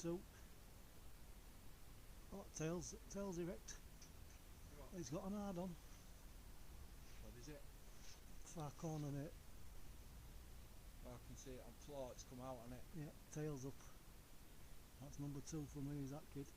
2. Oh, tail's erect. He's got an hard on. What is it? Far corner, mate. I can see it on floor, it's come out on it. Yeah, tail's up. That's number 2 for me, is that kid.